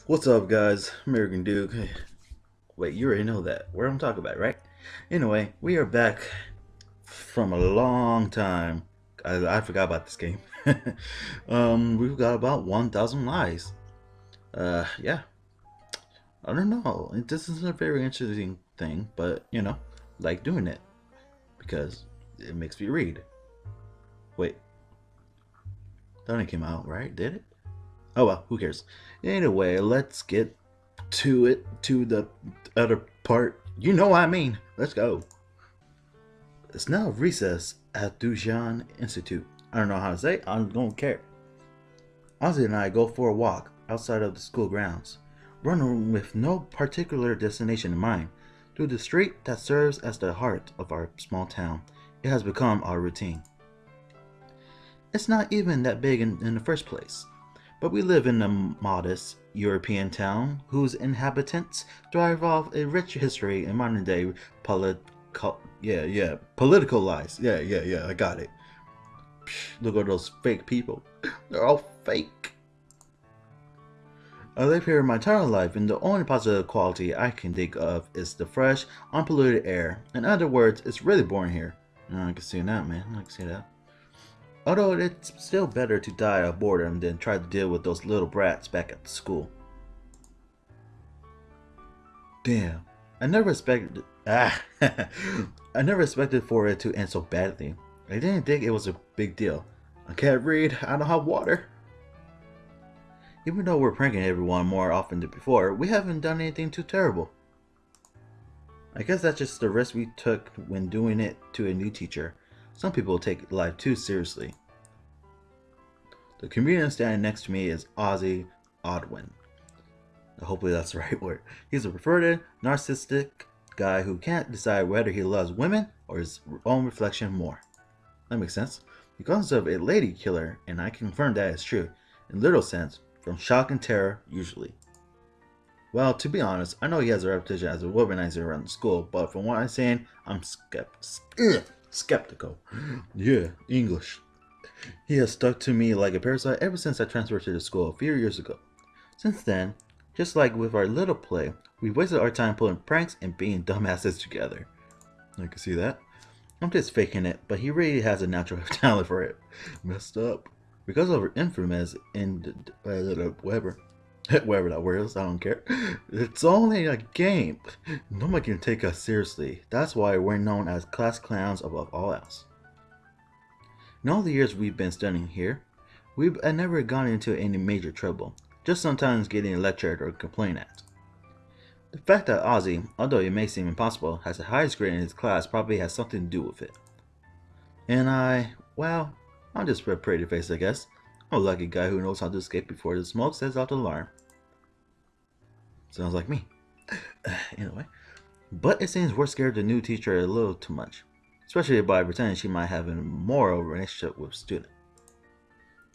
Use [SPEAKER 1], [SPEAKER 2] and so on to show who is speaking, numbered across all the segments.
[SPEAKER 1] What's up, guys? AmericanDuke. Wait, you already know that. What I'm talking about, right? Anyway, we are back from a long time. I forgot about this game. We've got about 1,000 lives. Yeah, I don't know. This is a very interesting thing, but like doing it because it makes me read. Wait, that only came out, right? Did it? Oh well, who cares? Anyway, let's get to the other part. You know what I mean. Let's go. It's now recess at Dujan Institute. I don't know how to say it. I don't care. Ozzy and I go for a walk outside of the school grounds, running with no particular destination in mind, through the street that serves as the heart of our small town. It has become our routine. It's not even that big in the first place, but we live in a modest European town whose inhabitants derive off a rich history and modern day political lies. Yeah, I got it. Look at those fake people. They're all fake. I live here my entire life, and the only positive quality I can think of is the fresh, unpolluted air. In other words, it's really boring here. I can see that, man. I can see that. Although it's still better to die of boredom than try to deal with those little brats back at the school. Damn. I never expected I never expected for it to end so badly. I didn't think it was a big deal. I can't read, I don't have water. Even though we're pranking everyone more often than before, we haven't done anything too terrible. I guess that's just the risk we took when doing it to a new teacher. Some people take life too seriously. The comedian standing next to me is Ozzy Odwin. Hopefully that's the right word. He's a perverted, narcissistic guy who can't decide whether he loves women or his own reflection more. That makes sense. He calls himself a lady killer, and I confirm that is true, in literal sense, from shock and terror, usually. Well, to be honest, I know he has a reputation as a womanizer around the school, but from what I'm saying, I'm skeptical. Yeah, English. He has stuck to me like a parasite ever since I transferred to the school a few years ago. Since then, just like with our little play, we wasted our time pulling pranks and being dumbasses together. I can see that. I'm just faking it, but he really has a natural talent for it. Messed up. Because of our infamous in whatever. Whatever that word is, I don't care. It's only a game. Nobody can take us seriously. That's why we're known as class clowns above all else. In all the years we've been studying here, we've never gone into any major trouble, just sometimes getting lectured or complained at. The fact that Ozzy, although it may seem impossible, has the highest grade in his class probably has something to do with it. And well, I'm just a pretty face, I guess. I'm a lucky guy who knows how to escape before the smoke sets off the alarm. Sounds like me. Anyway. But it seems we're scared of the new teacher a little too much, especially by pretending she might have a moral relationship with a student.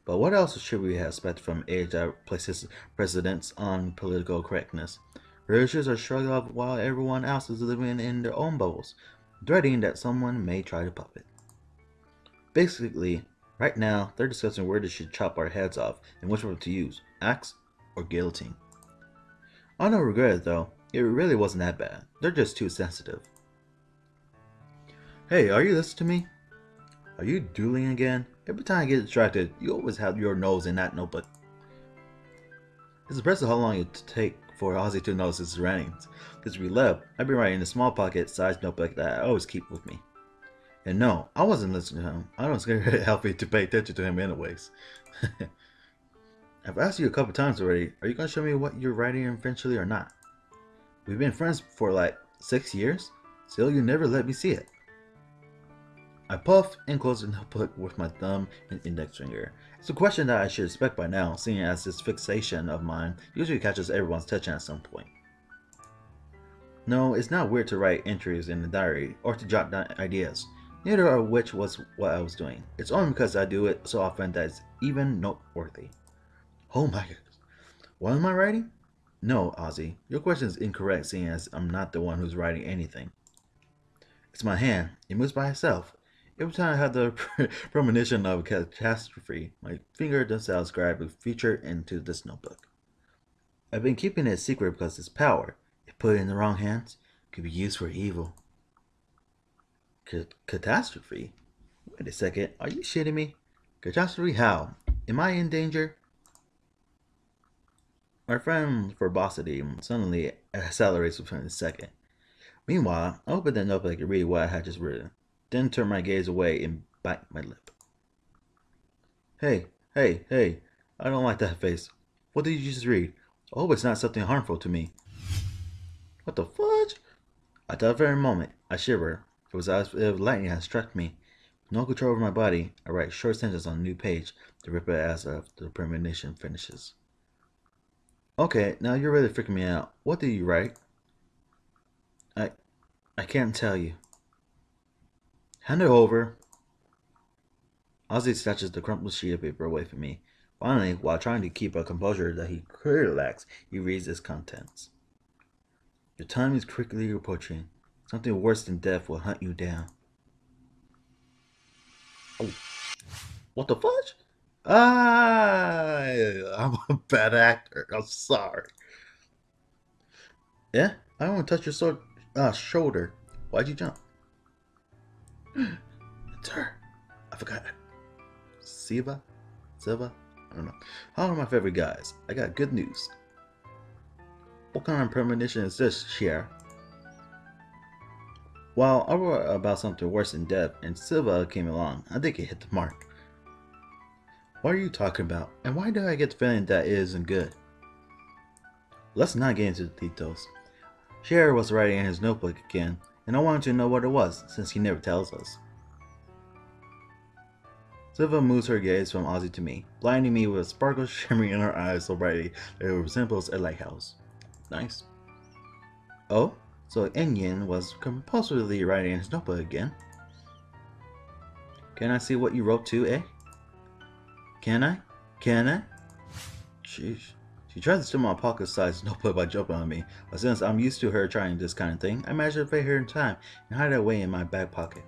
[SPEAKER 1] But what else should we expect from age that places precedence on political correctness? Religions are shrugged off while everyone else is living in their own bubbles, dreading that someone may try to pop it. Basically, right now, they're discussing where they should chop our heads off and which one to use, axe or guillotine. I don't regret it though, it really wasn't that bad. They're just too sensitive. Hey, are you listening to me? Are you dueling again? Every time I get distracted, you always have your nose in that notebook. It's impressive how long it take for Ozzy to notice his surroundings. Because we left, I've been writing in a small pocket-sized notebook that I always keep with me. And no, I wasn't listening to him. I don't think it's healthy to pay attention to him anyways. I've asked you a couple times already, are you going to show me what you're writing eventually or not? We've been friends for like 6 years, still you never let me see it. I puffed and closed the notebook with my thumb and index finger. It's a question that I should expect by now, seeing as this fixation of mine usually catches everyone's attention at some point. No, it's not weird to write entries in the diary or to jot down ideas, neither of which was what I was doing. It's only because I do it so often that it's even noteworthy. Oh my goodness. What am I writing? No, Ozzy, your question is incorrect seeing as I'm not the one who's writing anything. It's my hand. It moves by itself. Every time I have the premonition of catastrophe, my finger themselves grab a feature into this notebook. I've been keeping it a secret because its power, if put in the wrong hands, could be used for evil. Catastrophe? Wait a second, are you shitting me? Catastrophe how? Am I in danger? My friend's verbosity suddenly accelerates within a second. Meanwhile, I opened the notebook to read what I had just written, then turn my gaze away and bite my lip. Hey, I don't like that face. What did you just read? I hope it's not something harmful to me. What the fudge? At that very moment, I shivered. It was as if lightning had struck me. With no control over my body, I write short sentences on a new page to rip it as the premonition finishes. Okay, now you're really freaking me out. What did you write? I I can't tell you. Hand it over. Ozzy snatches the crumpled sheet of paper away from me. Finally, while trying to keep a composure that he clearly lacks, he reads its contents. Your time is quickly approaching. Something worse than death will hunt you down. Oh, what the fudge? I'm a bad actor. I'm sorry. Yeah, I want to touch your shoulder. Why'd you jump? It's her. I forgot. Silva? I don't know. How are my favorite guys? I got good news. What kind of premonition is this, Cher? Well, I wrote about something worse than death, and Silva came along. I think it hit the mark. What are you talking about? And why do I get the feeling that it isn't good? Let's not get into the details. Cher was writing in his notebook again, and I wanted to know what it was, since he never tells us. Silva moves her gaze from Ozzy to me, blinding me with a sparkle shimmering in her eyes so brightly that it resembles a lighthouse. Nice. Oh, so Enyin was compulsively writing in his notebook again. Can I see what you wrote too, eh? Can I? Sheesh. She tried to steal my pocket-sized notebook by jumping on me, but since I'm used to her trying this kind of thing, I managed to evade her in time and hide it away in my back pocket.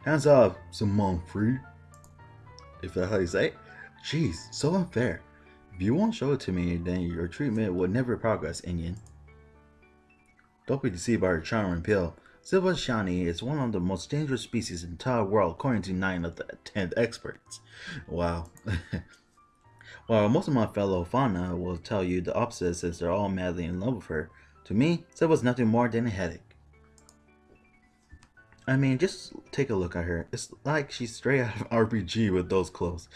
[SPEAKER 1] Hands off, Simone Free. If that's how you say it. Jeez, so unfair. If you won't show it to me, then your treatment will never progress, Inyan. Don't be deceived by her charm and pill. Silva Shani is one of the most dangerous species in the entire world, according to 9 of the 10 experts. Wow. While most of my fellow fauna will tell you the opposite since they're all madly in love with her, to me, Silva's nothing more than a headache. I mean, just take a look at her. It's like she's straight out of RPG with those clothes.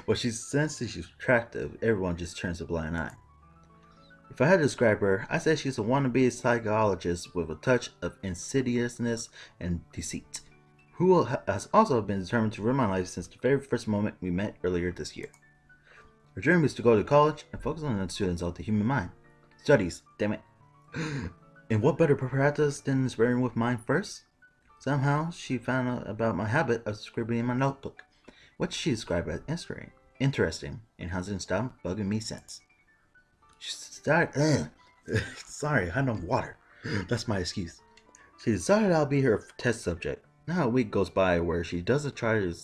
[SPEAKER 1] But since she's attractive, everyone just turns a blind eye. If I had to describe her, I'd say she's a wannabe psychologist with a touch of insidiousness and deceit, who has also been determined to ruin my life since the very first moment we met earlier this year. Her dream is to go to college and focus on the students of the human mind. Studies, damn it. And what better practice than inspiring with mine first? Somehow, she found out about my habit of scribbling in my notebook, which she described as interesting, and hasn't stopped bugging me since. She started, sorry, I had no water. That's my excuse. She decided I'll be her test subject. Now a week goes by where she doesn't try to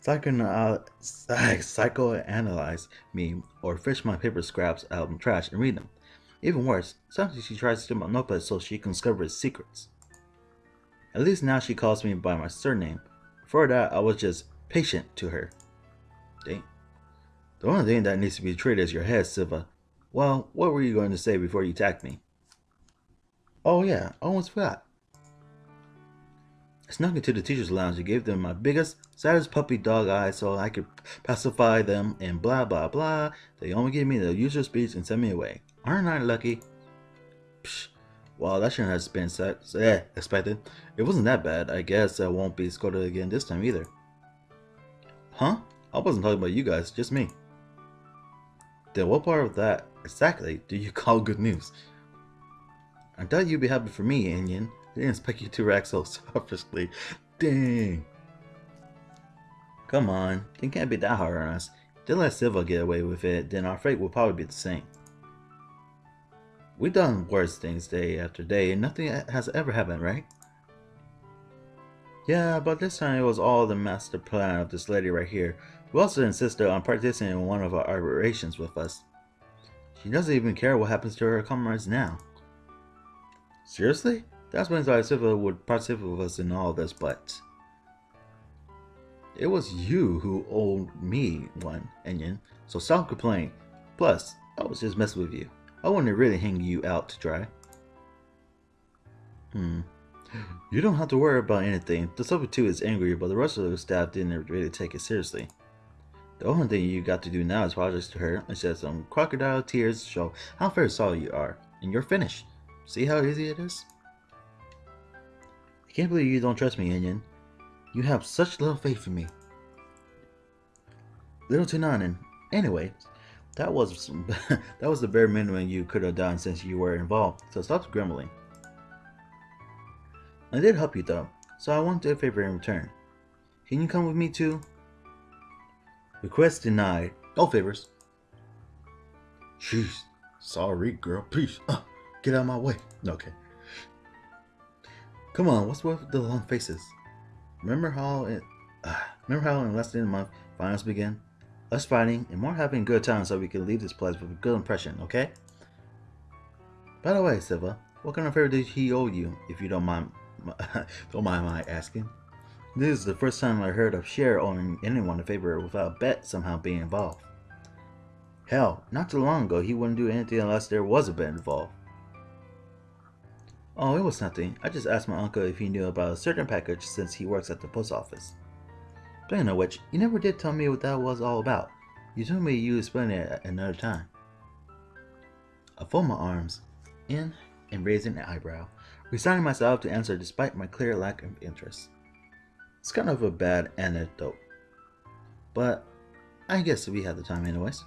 [SPEAKER 1] psychoanalyze me or fish my paper scraps out of the trash and read them. Even worse, sometimes she tries to steal my notebook so she can discover its secrets. At least now she calls me by my surname. Before that, I was just patient to her. Dang. The only thing that needs to be treated is your head, Silva. Well, what were you going to say before you attacked me? Oh yeah, I almost forgot. I snuck into the teacher's lounge and gave them my biggest, saddest puppy dog eyes so I could pacify them and blah blah blah. They only gave me the usual speech and sent me away. Aren't I lucky? Psh. Well, that shouldn't have been expected. It wasn't that bad. I guess I won't be scolded again this time either. Huh? I wasn't talking about you guys, just me. Then what part of that exactly do you call good news? I thought you'd be happy for me, Onion. I didn't expect you to react so selfishly. Dang. Come on, it can't be that hard on us. If they let Silva get away with it, then our fate will probably be the same. We've done worse things day after day, and nothing has ever happened, right? Yeah, but this time it was all the master plan of this lady right here, who also insisted on participating in one of our aberrations with us. She doesn't even care what happens to her comrades now. Seriously? That's when Siva would participate with us in all this, but it was you who owed me one, Enyin, so stop complaining. Plus, I was just messing with you. I wouldn't really hang you out to dry. You don't have to worry about anything. The substitute is angry, but the rest of the staff didn't really take it seriously. The only thing you got to do now is apologize to her and shed some crocodile tears to show how very sorry you are, and you're finished. See how easy it is? I can't believe you don't trust me, Enyin. You have such little faith in me. Little to none, and anyway, that was that was the bare minimum you could have done since you were involved, so stop grumbling. I did help you though, so I want a favor in return. Can you come with me too? Request denied. No favors. Jeez. Sorry, girl. Please. Get out of my way. Okay. Come on, what's with the long faces? Remember how in less than a month finals begin? Less fighting and more having a good time so we can leave this place with a good impression, okay? By the way, Siva, what kind of favor did he owe you, if you don't mind my asking? This is the first time I heard of Cher owing anyone a favor without a bet somehow being involved. Hell, not too long ago he wouldn't do anything unless there was a bet involved. Oh, it was nothing. I just asked my uncle if he knew about a certain package since he works at the post office. Speaking of which, you never did tell me what that was all about. You told me you would explain it at another time. I fold my arms in and raise an eyebrow, resigning myself to answer despite my clear lack of interest. It's kind of a bad anecdote, but I guess we have the time anyways.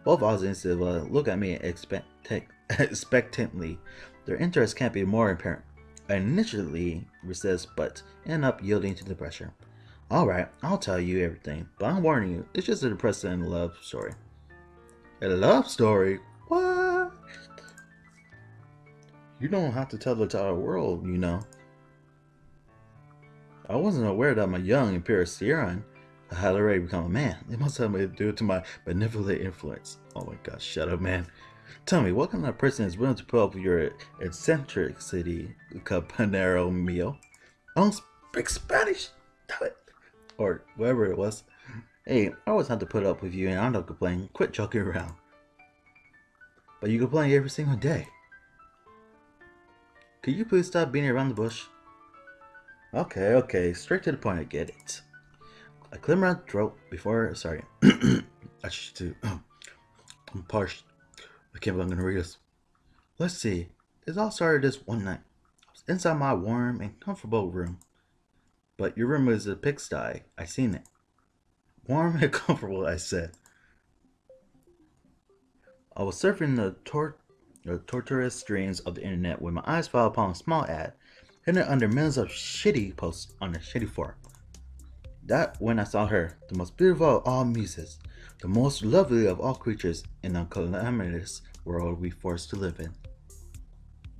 [SPEAKER 1] Both Ozzy and Silva look at me expectantly. Their interest can't be more apparent. I initially resist, but end up yielding to the pressure. Alright, I'll tell you everything, but I'm warning you, it's just a depressing love story. A love story? What? You don't have to tell the entire world, you know. I wasn't aware that my young Imperial Sierran had already become a man. It must have been due to my benevolent influence. Oh my gosh, shut up, man. Tell me, what kind of person is willing to put up with your eccentricity, Capanero Mio? I don't speak Spanish! Damn it! Or whatever it was. Hey, I always have to put up with you and I don't complain. Quit joking around. But you complain every single day. Could you please stop beating around the bush? Okay, straight to the point, I get it. I clear my throat before, sorry. I should do, I'm parched. I can't believe I'm gonna read this. Let's see, it all started this one night. I was inside my warm and comfortable room. But your room is a pigsty, I seen it. Warm and comfortable, I said. I was surfing the tortuous streams of the internet when my eyes fell upon a small ad hidden under millions of shitty posts on a shitty forum. That when I saw her, the most beautiful of all muses, the most lovely of all creatures in the calamitous world we forced to live in.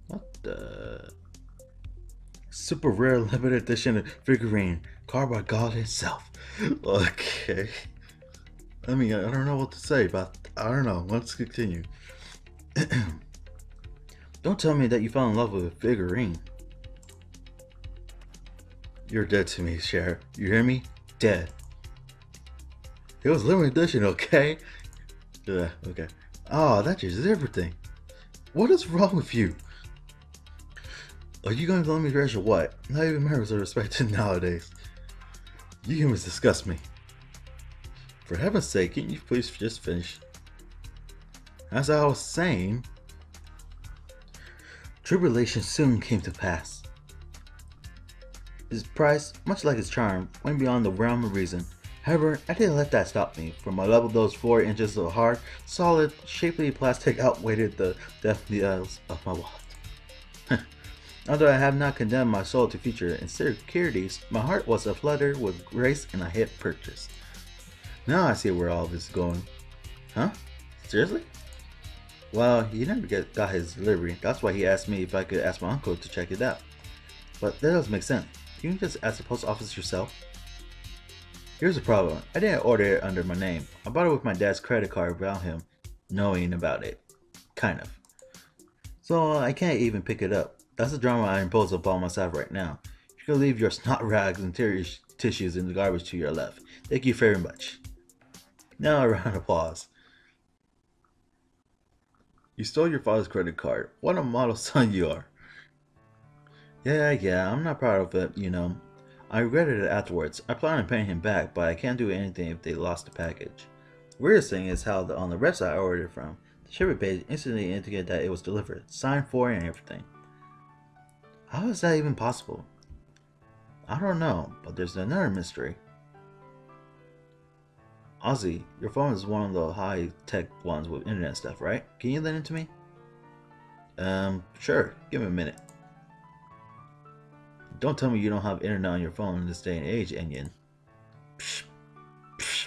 [SPEAKER 1] What the? Super rare limited edition figurine, carved by God himself. Okay. I mean, I don't know what to say, but I don't know. Let's continue. Don't tell me that you fell in love with a figurine. You're dead to me, Cher. You hear me? Dead. It was limited edition, okay? Yeah, okay. Oh, that changes everything. What is wrong with you? Are you going to let me dress or what? Not even members are respected nowadays. You humans disgust me. For heaven's sake, can you please just finish? As I was saying, tribulation soon came to pass. His price, much like his charm, went beyond the realm of reason. However, I didn't let that stop me. For my level, those 4 inches of hard, solid, shapely plastic outweighed the death deals of my wallet. Although I have not condemned my soul to future insecurities, my heart was aflutter with grace and I hit purchase. Now I see where all this is going. Huh? Seriously? Well, he never got his delivery. That's why he asked me if I could ask my uncle to check it out. But that doesn't make sense. You can just ask the post office yourself. Here's the problem. I didn't order it under my name. I bought it with my dad's credit card without him knowing about it. Kind of. So I can't even pick it up. That's the drama I impose upon myself right now. You can leave your snot rags and tissues in the garbage to your left. Thank you very much. Now a round of applause. You stole your father's credit card. What a model son you are. Yeah, I'm not proud of it, you know. I regretted it afterwards. I plan on paying him back, but I can't do anything if they lost the package. Weirdest thing is how on the website I ordered it from, the shipping page instantly indicated that it was delivered, signed for and everything. How is that even possible? I don't know, but there's another mystery. Ozzy, your phone is one of the high-tech ones with internet stuff, right? Can you lend it to me? Sure. Give me a minute. Don't tell me you don't have internet on your phone in this day and age, Onion. Psh,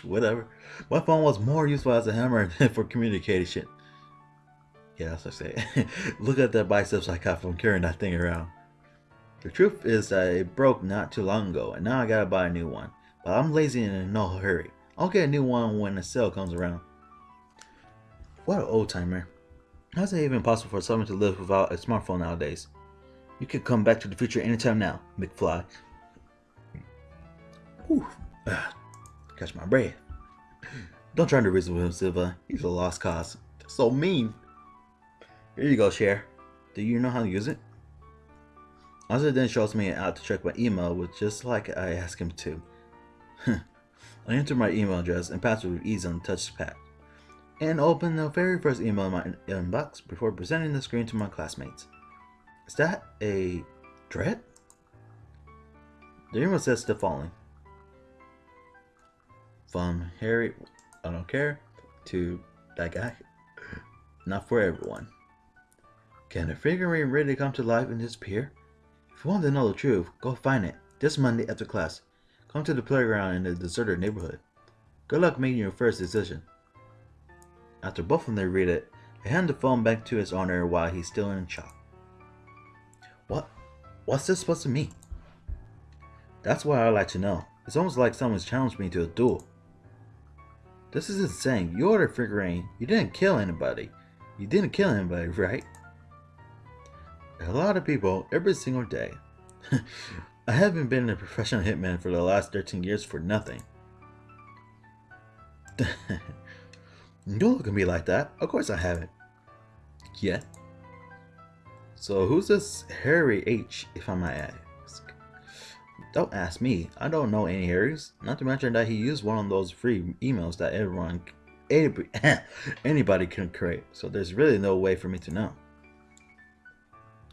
[SPEAKER 1] whatever. My phone was more useful as a hammer than for communication. Yeah, that's what I say. Look at that biceps I got from carrying that thing around. The truth is that it broke not too long ago, and now I gotta buy a new one. But I'm lazy and in no hurry. I'll get a new one when the sale comes around. What an old timer. How is it even possible for someone to live without a smartphone nowadays? You could come back to the future anytime now, McFly. Whew. Catch my breath. Don't try to reason with him, Silva. He's a lost cause. That's so mean. Here you go, Cher. Do you know how to use it? Ozzy then shows me an app to check my email, with just like I asked him to. I enter my email address and password with ease on the touchpad, and open the very first email in my inbox before presenting the screen to my classmates. Is that a threat? The email says the following. From Harry, I don't care, to that guy. Not for everyone. Can the figurine really come to life and disappear? If you want to know the truth, go find it this Monday after class. Come to the playground in the deserted neighborhood. Good luck making your first decision. After both of them read it, I hand the phone back to its owner while he's still in shock. What's this supposed to mean? That's what I'd like to know. It's almost like someone's challenged me to a duel. This is insane. You ordered Figurine. You didn't kill anybody. You didn't kill anybody, right? A lot of people every single day. I haven't been a professional hitman for the last 13 years for nothing. Don't look at me like that. Of course I haven't. Yet. So who's this Harry H, if I might ask? Don't ask me. I don't know any Harrys. Not to mention that he used one of those free emails that anybody can create. So there's really no way for me to know.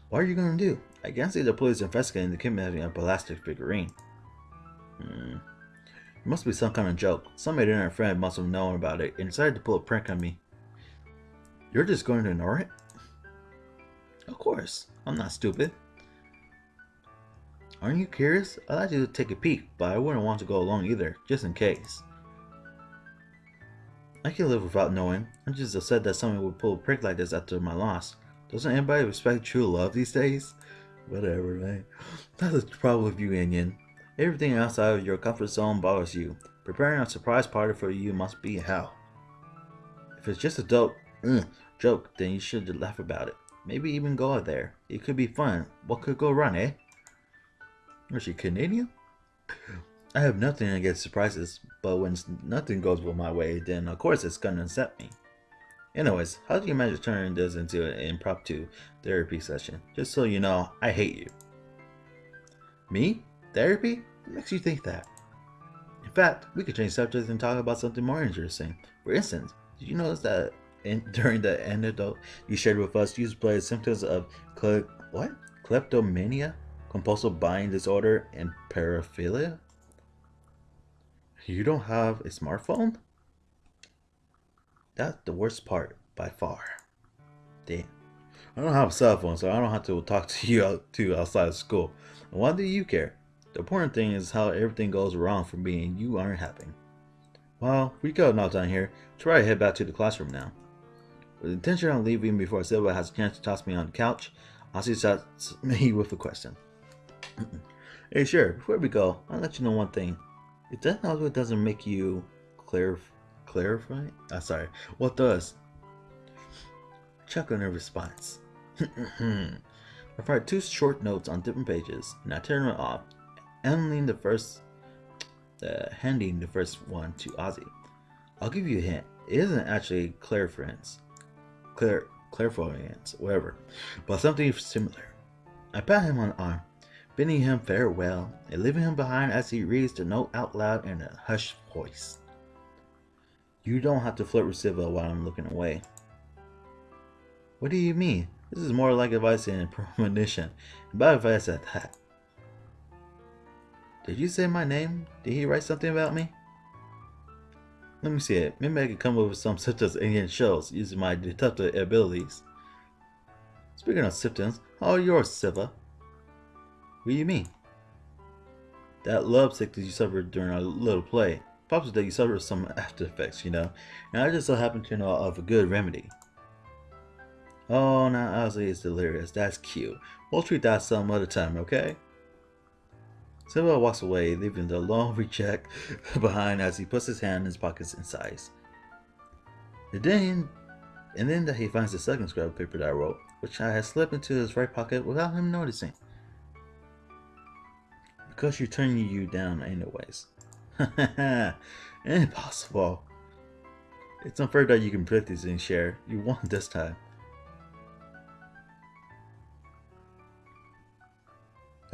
[SPEAKER 1] What are you gonna do? I can't see the police investigating the kidnapping of Ballastic Figurine. It must be some kind of joke. Some internet friend must have known about it and decided to pull a prank on me. You're just going to ignore it? Of course. I'm not stupid. Aren't you curious? I'd like you to take a peek, but I wouldn't want to go along either, just in case. I can live without knowing. I'm just upset that someone would pull a prank like this after my loss. Doesn't anybody respect true love these days? Whatever, man. That's the problem with you, Onion. Everything outside of your comfort zone bothers you. Preparing a surprise party for you must be hell. If it's just a joke, then you should laugh about it. Maybe even go out there. It could be fun. What could go wrong, eh? Was she Canadian? I have nothing against surprises, but when nothing goes my way, then of course it's gonna upset me. Anyways, how do you manage turning this into an impromptu therapy session? Just so you know, I hate you. Me? Therapy? What makes you think that? In fact, we could change subjects and talk about something more interesting. For instance, did you notice that during the anecdote you shared with us, you displayed symptoms of kleptomania, compulsive buying disorder, and paraphilia? You don't have a smartphone? That's the worst part, by far. Damn. I don't have a cell phone, so I don't have to talk to you outside of school. And why do you care? The important thing is how everything goes wrong for me and you aren't happy. Well, we got enough time here. Try to head back to the classroom now. With the intention of leaving before Silva has a chance to toss me on the couch, Ozzy starts me with a question. Hey, sure, before we go, I'll let you know one thing. If that nose doesn't make you clarify? Sorry, what does? chuckled in response. I write two short notes on different pages, and I turn them off, handing the first one to Ozzy. I'll give you a hint. It isn't actually clairvoyance, whatever, but something similar. I pat him on the arm, bidding him farewell, and leaving him behind as he reads the note out loud in a hushed voice. You don't have to flirt with Siva while I'm looking away. What do you mean? This is more like advice and premonition. Bad advice at that. Did you say my name? Did he write something about me? Let me see it. Maybe I could come up with some symptoms Indian shows using my detective abilities. Speaking of symptoms, how are yours, Siva? What do you mean? That love sickness you suffered during our little play. Pops that you suffered some after effects, you know. And I just so happen to know of a good remedy. Oh, now Ozzy is delirious. That's cute. We'll treat that some other time, okay? Siva walks away, leaving the long reject behind as he puts his hand in his pockets and sighs. And then that he finds the second scrap of paper that I wrote, which I had slipped into his right pocket without him noticing. Because you're turning you down anyways. Impossible. It's unfair that you can predict these and share. You won this time.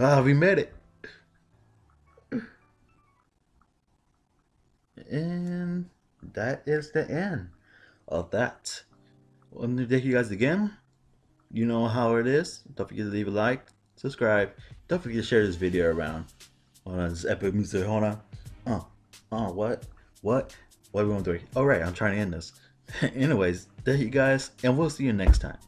[SPEAKER 1] Ah, we made it. And that is the end of that. Well, thank you guys again. You know how it is. Don't forget to leave a like, subscribe. Don't forget to share this video around. Hold on, this epic music. Hold on. What? What are we going to do? Alright, I'm trying to end this. Anyways, thank you guys, and we'll see you next time.